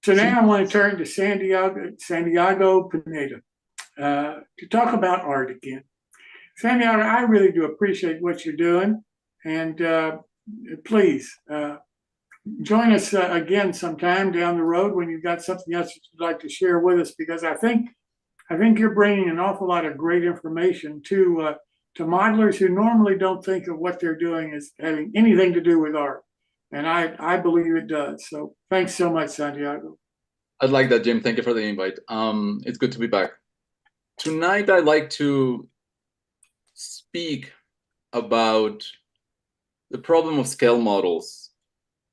So now I want to turn to Santiago Pineda to talk about art again. Santiago, I really do appreciate what you're doing, and please join us again sometime down the road when you've got something else that you'd like to share with us, because I think you're bringing an awful lot of great information to modelers who normally don't think of what they're doing as having anything to do with art. And I believe it does. So thanks so much, Santiago. I'd like that, Jim. Thank you for the invite. It's good to be back. Tonight, I'd like to speak about the problem of scale models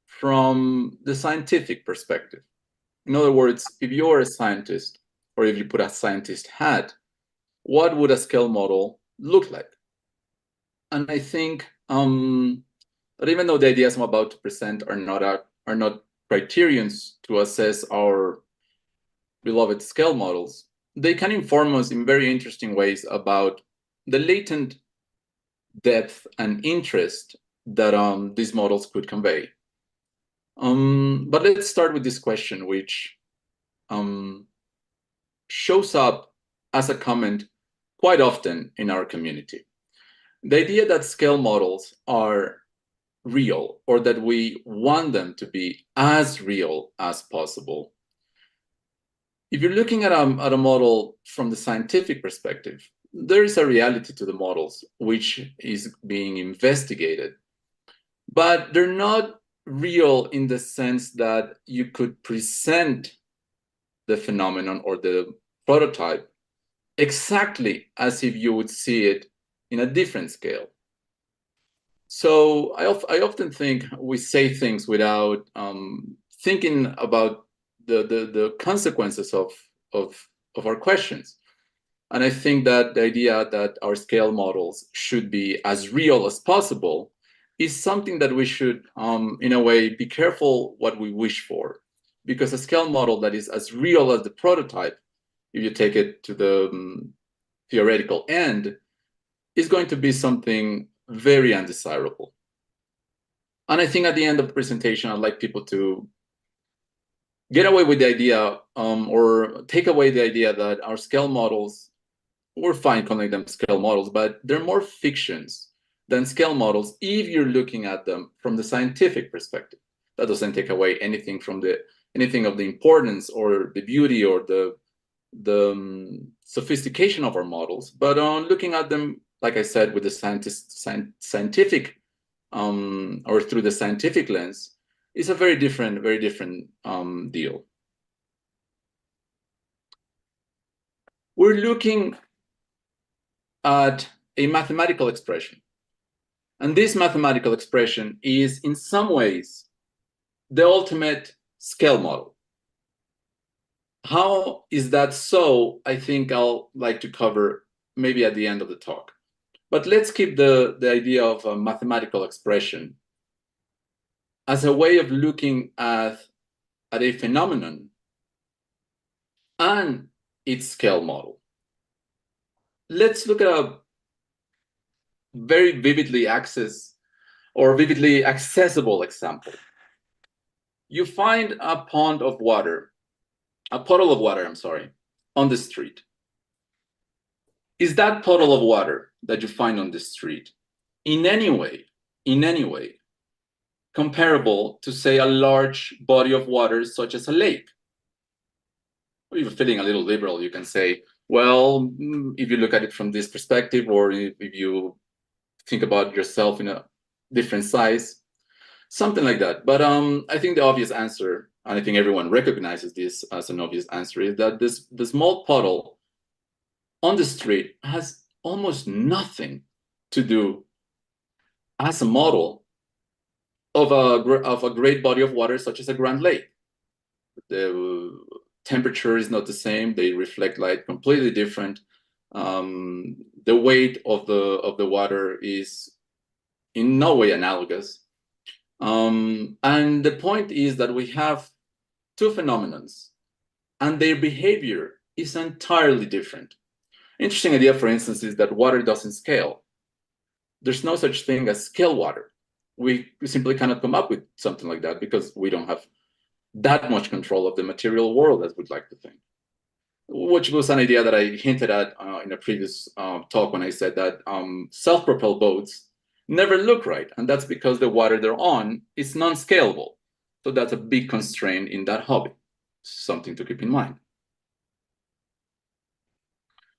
from the scientific perspective. In other words, if you're a scientist, or if you put a scientist hat, what would a scale model look like? And I think that even though the ideas I'm about to present are not criterions to assess our beloved scale models, they can inform us in very interesting ways about the latent depth and interest that these models could convey. But let's start with this question, which shows up as a comment quite often in our community. The idea that scale models are real, or that we want them to be as real as possible. If you're looking at a model from the scientific perspective, there is a reality to the models which is being investigated, but they're not real in the sense that you could present the phenomenon or the prototype exactly as if you would see it in a different scale. So I often think we say things without thinking about the consequences of our questions. And I think that the idea that our scale models should be as real as possible is something that we should, in a way, be careful what we wish for. Because a scale model that is as real as the prototype, if you take it to the theoretical end, is going to be something very undesirable. And I think at the end of the presentation, I'd like people to get away with the idea, or take away the idea that our scale models, we're fine calling them scale models, but they're more fictions than scale models if you're looking at them from the scientific perspective. That doesn't take away anything from anything of the importance or the beauty or the sophistication of our models, but on looking at them, like I said, with the scientific or through the scientific lens, is a very different deal. We're looking at a mathematical expression, and this mathematical expression is in some ways the ultimate scale model. How is that so? I think I'll like to cover maybe at the end of the talk. But let's keep the idea of a mathematical expression as a way of looking at a phenomenon and its scale model. Let's look at a very vividly accessible example. You find a puddle of water, on the street. Is that puddle of water that you find on the street in any way comparable to, say, a large body of water such as a lake? Or if you're feeling a little liberal, you can say, well, if you look at it from this perspective, or if you think about yourself in a different size, something like that. But I think the obvious answer, and I think everyone recognizes this as an obvious answer, is that the small puddle on the street has almost nothing to do as a model of a great body of water such as a Grand Lake. The temperature is not the same. They reflect light completely different. The weight of the water is in no way analogous. And the point is that we have two phenomenons, and their behavior is entirely different. Interesting idea, for instance, is that water doesn't scale. There's no such thing as scale water. We simply cannot come up with something like that because we don't have that much control of the material world as we'd like to think, which was an idea that I hinted at in a previous talk when I said that self-propelled boats never look right, and that's because the water they're on is non-scalable. So that's a big constraint in that hobby, something to keep in mind.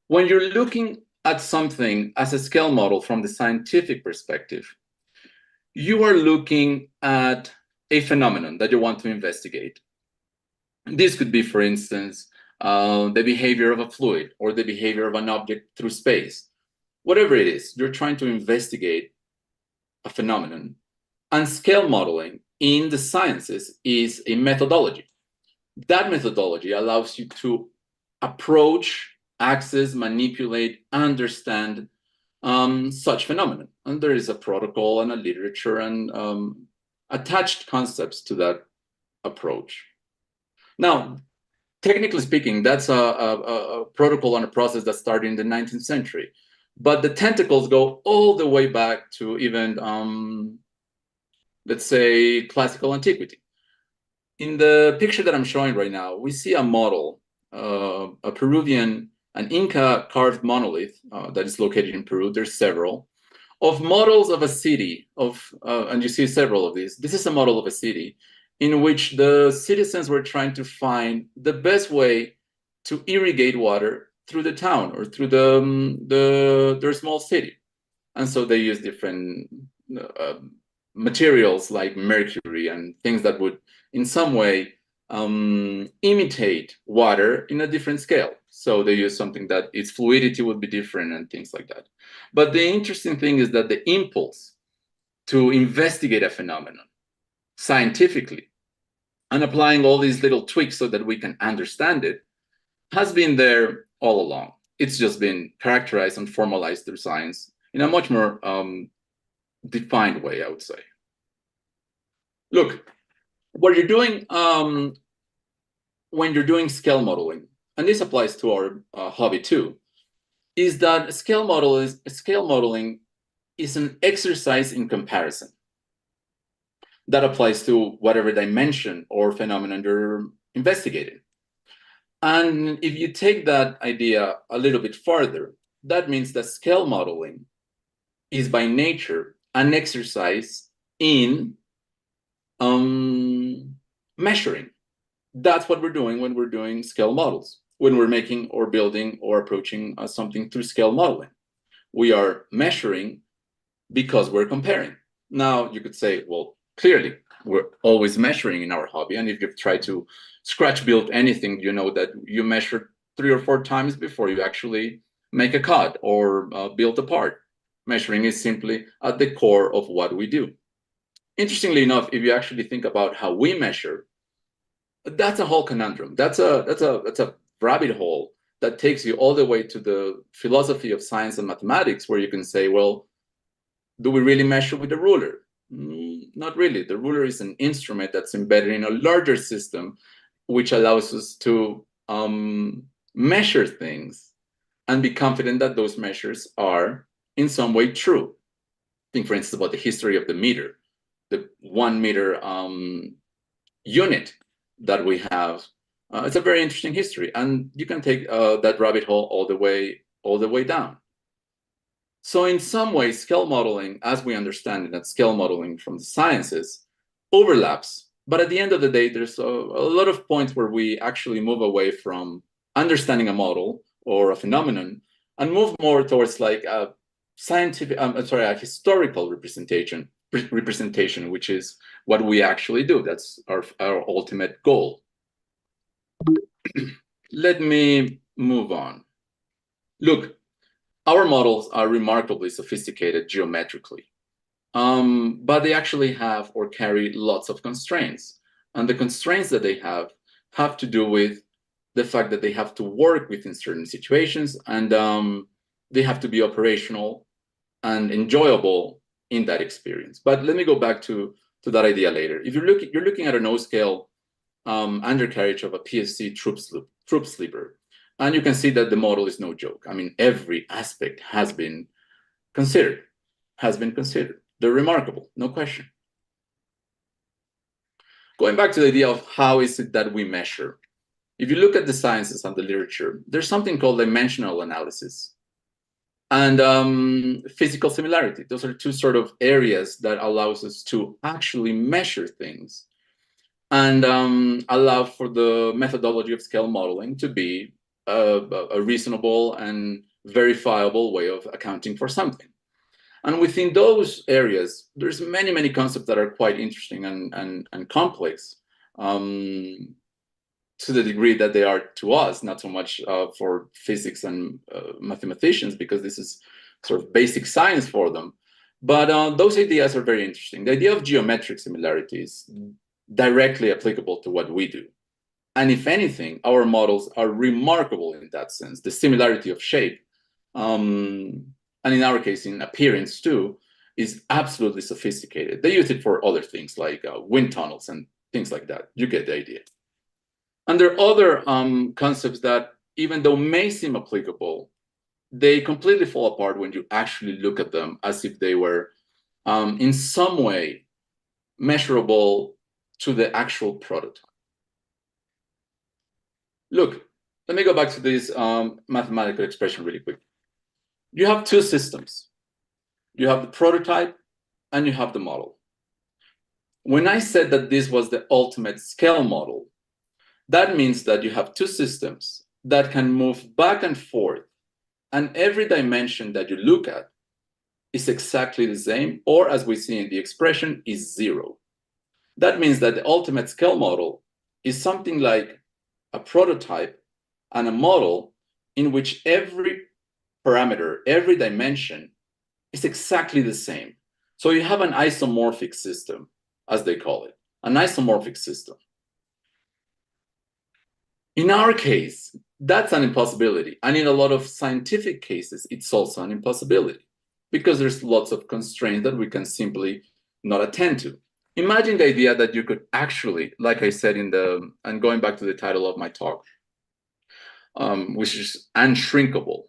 When you're looking at something as a scale model from the scientific perspective, you are looking at a phenomenon that you want to investigate. This could be, for instance, the behavior of a fluid or the behavior of an object through space. Whatever it is, you're trying to investigate a phenomenon. And scale modeling in the sciences is a methodology. That methodology allows you to approach, access, manipulate, understand such phenomenon. And there is a protocol and a literature and attached concepts to that approach. Now, technically speaking, that's a protocol and a process that started in the 19th century. But the tentacles go all the way back to even, let's say, classical antiquity. In the picture that I'm showing right now, we see a model, a Peruvian, an Inca carved monolith that is located in Peru. There's several of models of a city and you see several of these. This is a model of a city in which the citizens were trying to find the best way to irrigate water through the town or through their small city. And so they use different materials like mercury and things that would in some way imitate water in a different scale. So they use something that its fluidity would be different and things like that. But the interesting thing is that the impulse to investigate a phenomenon scientifically and applying all these little tweaks so that we can understand it has been there all along. It's just been characterized and formalized through science in a much more defined way, I would say. Look, what you're doing when you're doing scale modeling, and this applies to our hobby too, is that scale modeling is an exercise in comparison. That applies to whatever dimension or phenomenon you're investigating. And if you take that idea a little bit farther, that means that scale modeling is by nature an exercise in measuring. That's what we're doing when we're doing scale models, when we're making or building or approaching something through scale modeling. We are measuring because we're comparing. Now, you could say, well, clearly, we're always measuring in our hobby. And if you've tried to scratch build anything, you know that you measure 3 or 4 times before you actually make a cut or build a part. Measuring is simply at the core of what we do. Interestingly enough, if you actually think about how we measure, that's a whole conundrum. That's a rabbit hole that takes you all the way to the philosophy of science and mathematics, where you can say, well, do we really measure with a ruler? Not really. The ruler is an instrument that's embedded in a larger system, which allows us to measure things and be confident that those measures are in some way true. Think, for instance, about the history of the meter, the 1 meter unit that we have. It's a very interesting history, and you can take that rabbit hole all the way down. So in some ways, scale modeling, as we understand it, that scale modeling from the sciences overlaps. But at the end of the day, there's a lot of points where we actually move away from understanding a model or a phenomenon and move more towards like a scientific, a historical representation, which is what we actually do. That's our ultimate goal. Let me move on. Look, our models are remarkably sophisticated geometrically, but they actually have or carry lots of constraints. And the constraints that they have to do with the fact that they have to work within certain situations, and they have to be operational and enjoyable in that experience. But let me go back to that idea later. If you're looking at a no-scale undercarriage of a PSC troop sleeper, and you can see that the model is no joke. I mean, every aspect has been considered. They're remarkable, no question. Going back to the idea of how is it that we measure. If you look at the sciences and the literature, there's something called dimensional analysis and physical similarity. Those are two sort of areas that allows us to actually measure things and allow for the methodology of scale modeling to be a reasonable and verifiable way of accounting for something. And within those areas, there's many, many concepts that are quite interesting and complex to the degree that they are to us, not so much for physics and mathematicians, because this is sort of basic science for them. But those ideas are very interesting. The idea of geometric similarity is directly applicable to what we do. And if anything, our models are remarkable in that sense. The similarity of shape, and in our case, in appearance too, is absolutely sophisticated. They use it for other things like wind tunnels and things like that. You get the idea. And there are other concepts that, even though may seem applicable, they completely fall apart when you actually look at them as if they were in some way measurable to the actual prototype. Look, let me go back to this mathematical expression really quick. You have two systems. You have the prototype and you have the model. When I said that this was the ultimate scale model, that means that you have two systems that can move back and forth, and every dimension that you look at is exactly the same, or as we see in the expression, is zero. That means that the ultimate scale model is something like a prototype and a model in which every parameter, every dimension is exactly the same. So you have an isomorphic system, as they call it, an isomorphic system. In our case, that's an impossibility. And in a lot of scientific cases, it's also an impossibility because there's lots of constraints that we can simply not attend to. Imagine the idea that you could actually, like I said and going back to the title of my talk, which is unshrinkable.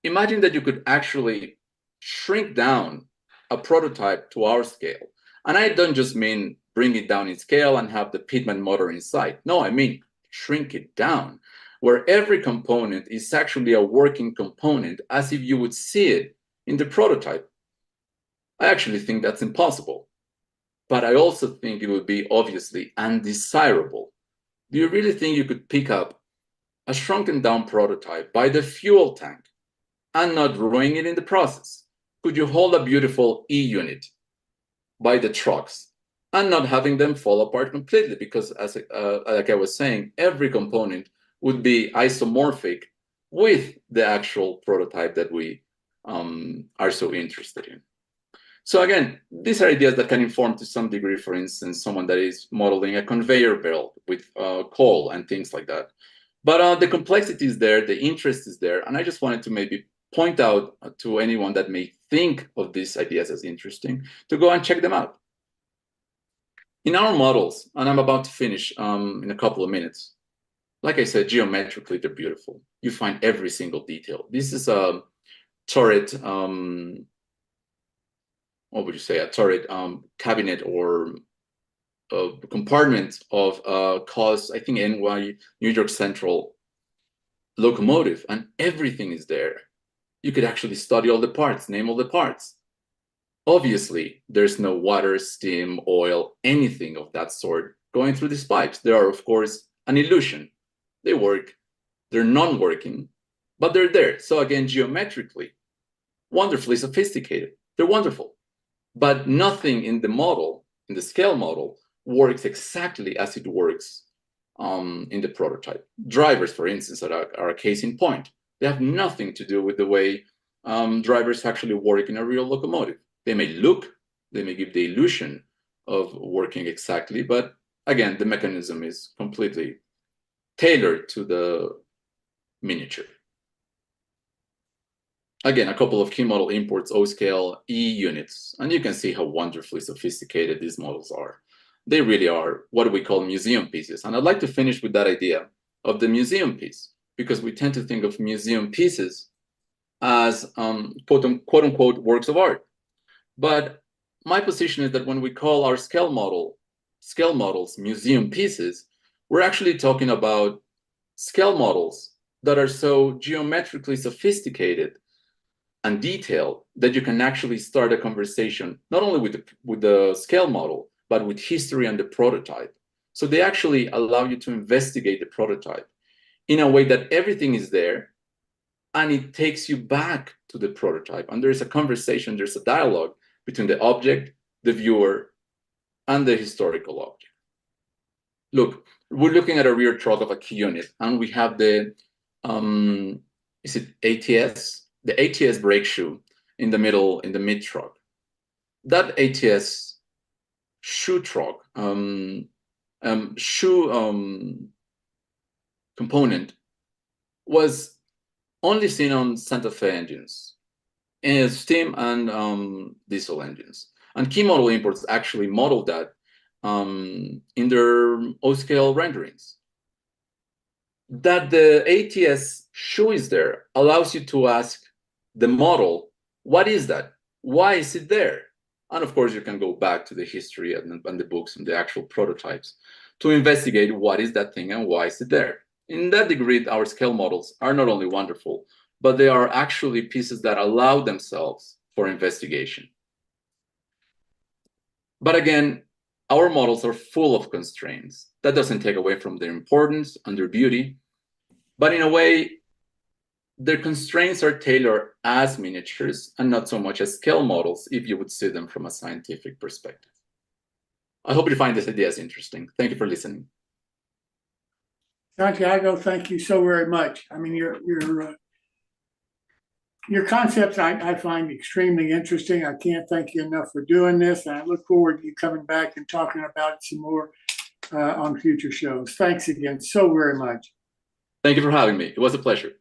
Imagine that you could actually shrink down a prototype to our scale. And I don't just mean bring it down in scale and have the Pitman motor inside. No, I mean shrink it down, where every component is actually a working component as if you would see it in the prototype. I actually think that's impossible. But I also think it would be obviously undesirable. Do you really think you could pick up a shrunken down prototype by the fuel tank and not ruin it in the process? Could you hold a beautiful E-unit by the trucks and not having them fall apart completely? Because like I was saying, every component would be isomorphic with the actual prototype that we are so interested in. So again, these are ideas that can inform to some degree, for instance, someone that is modeling a conveyor belt with coal and things like that. But the complexity is there, the interest is there, and I just wanted to maybe point out to anyone that may think of these ideas as interesting to go and check them out. In our models, and I'm about to finish in a couple of minutes, like I said, geometrically, they're beautiful. You find every single detail. This is a turret, what would you say, a turret cabinet or a compartment of I think NY, New York Central locomotive, and everything is there. You could actually study all the parts, name all the parts. Obviously, there's no water, steam, oil, anything of that sort going through these pipes. They are, of course, an illusion. They work, they're non-working, but they're there. So again, geometrically, wonderfully sophisticated. They're wonderful. But nothing in the model, in the scale model, works exactly as it works in the prototype. Drivers, for instance, are a case in point. They have nothing to do with the way drivers actually work in a real locomotive. They may look, they may give the illusion of working exactly, but again, the mechanism is completely tailored to the miniature. Again, a couple of key model imports, O-scale, E-units, and you can see how wonderfully sophisticated these models are. They really are what we call museum pieces. And I'd like to finish with that idea of the museum piece, because we tend to think of museum pieces as quote unquote works of art. But my position is that when we call our scale model scale models, museum pieces, we're actually talking about scale models that are so geometrically sophisticated and detailed that you can actually start a conversation not only with the scale model, but with history and the prototype. So they actually allow you to investigate the prototype in a way that everything is there, and it takes you back to the prototype. And there's a conversation, there's a dialogue between the object, the viewer, and the historical object. Look, we're looking at a rear truck of a key unit, and we have the, is it ATS? The ATS brake shoe in the middle, in the mid truck. That ATS shoe truck, component was only seen on Santa Fe engines, and steam and diesel engines. And Key Model Imports actually modeled that in their O-scale renderings. That the ATS shoe is there allows you to ask the model, what is that? Why is it there? And of course, you can go back to the history and the books and the actual prototypes to investigate what is that thing and why is it there. In that degree, our scale models are not only wonderful, but they are actually pieces that allow themselves for investigation. But again, our models are full of constraints. That doesn't take away from their importance and their beauty, but in a way, their constraints are tailored as miniatures and not so much as scale models if you would see them from a scientific perspective. I hope you find this idea as interesting. Thank you for listening. Santiago, thank you so very much. I mean, your concepts I find extremely interesting. I can't thank you enough for doing this, and I look forward to you coming back and talking about it some more on future shows. Thanks again so very much. Thank you for having me. It was a pleasure.